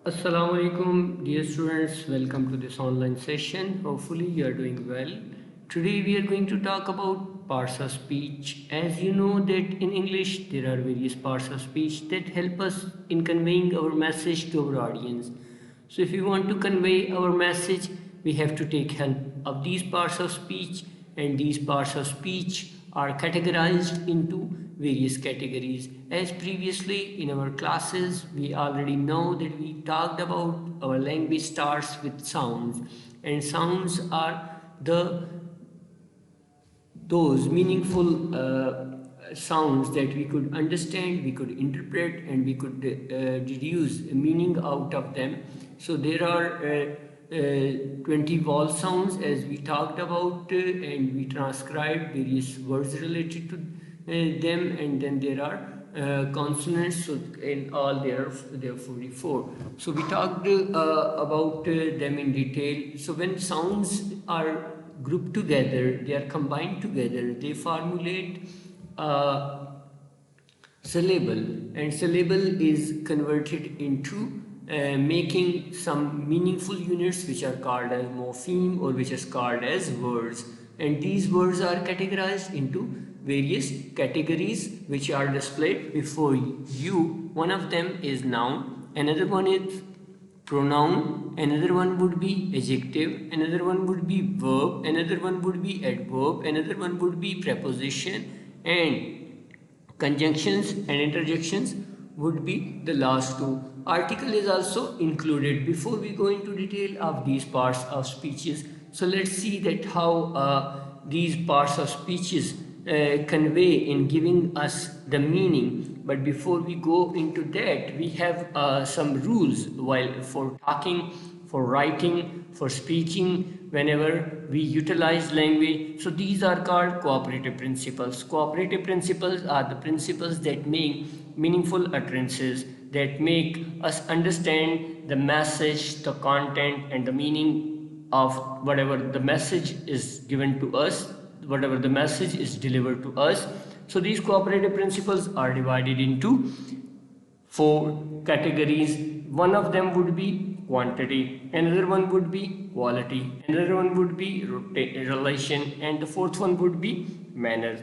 Assalamu alaikum, dear students. Welcome to this online session. Hopefully, you are doing well. Today, we are going to talk about parts of speech. As you know, that in English there are various parts of speech that help us in conveying our message to our audience. So, if we want to convey our message, we have to take help of these parts of speech, and these parts of speech are categorized into various categories. As previously in our classes, we already know that we talked about our language starts with sounds, and sounds are those meaningful sounds that we could understand, we could interpret, and we could deduce a meaning out of them. So there are 20 vowel sounds as we talked about, and we transcribed various words related to them, and then there are consonants. So in all there are 44. So we talked about them in detail. So when sounds are grouped together, they are combined together, they formulate a syllable, and syllable is converted into making some meaningful units which are called as morpheme, or which is called as words, and these words are categorized into various categories which are displayed before you. One of them is noun, another one is pronoun, another one would be adjective, another one would be verb, another one would be adverb, another one would be preposition, and conjunctions and interjections would be the last two. Article is also included. Before we go into detail of these parts of speeches, so let's see that how these parts of speeches convey in giving us the meaning. But before we go into that, we have some rules while for talking, for writing, for speaking, whenever we utilize language. So these are called cooperative principles. Cooperative principles are the principles that make meaningful utterances, that make us understand the message, the content, and the meaning of whatever the message is given to us, whatever the message is delivered to us. So these cooperative principles are divided into four categories. One of them would be quantity, another one would be quality, another one would be relation, and the fourth one would be manner.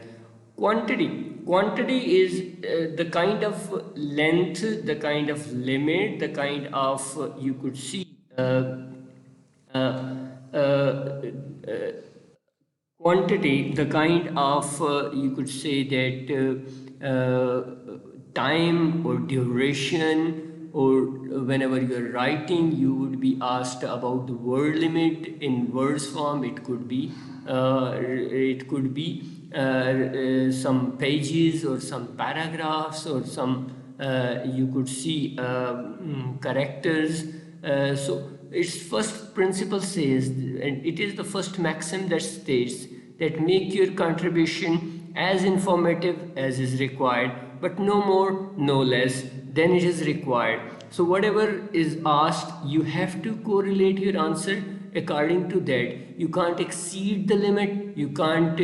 Quantity is the kind of length, the kind of limit, the kind of you could see uh, uh, quantity, the kind of you could say that time or duration, or whenever you are writing you would be asked about the word limit in words form. It could be some pages or some paragraphs or some you could see characters. So its first principle says, and it is the first maxim that states, that make your contribution as informative as is required, but no more, no less than it is required. So whatever is asked, you have to correlate your answer according to that. You can't exceed the limit, you can't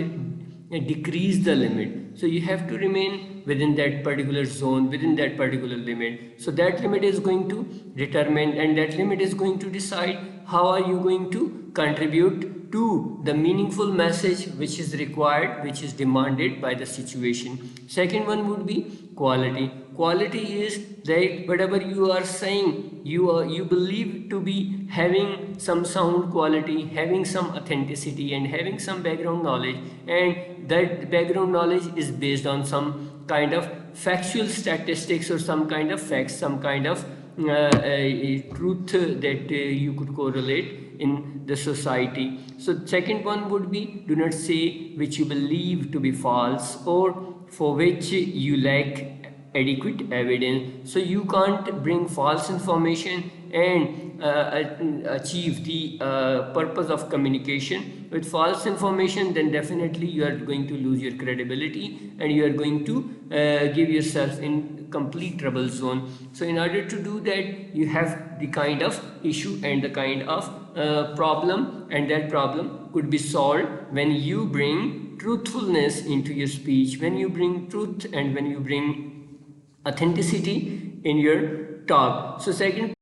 decrease the limit. So you have to remain within that particular zone, within that particular limit. So that limit is going to determine, and that limit is going to decide how are you going to contribute to the meaningful message which is required, which is demanded by the situation. Second one would be quality. Quality is that whatever you are saying, you believe to be having some sound quality, having some authenticity, and having some background knowledge, and that background knowledge is based on some kind of factual statistics or some kind of facts, some kind of truth that you could correlate in the society. So second one would be, do not say which you believe to be false or for which you lack adequate evidence. So you can't bring false information and achieve the purpose of communication with false information. Then definitely you are going to lose your credibility, and you are going to give yourself in complete trouble zone. So in order to do that, you have the kind of issue and the kind of problem, and that problem could be solved when you bring truthfulness into your speech, when you bring truth, and when you bring authenticity in your talk. So second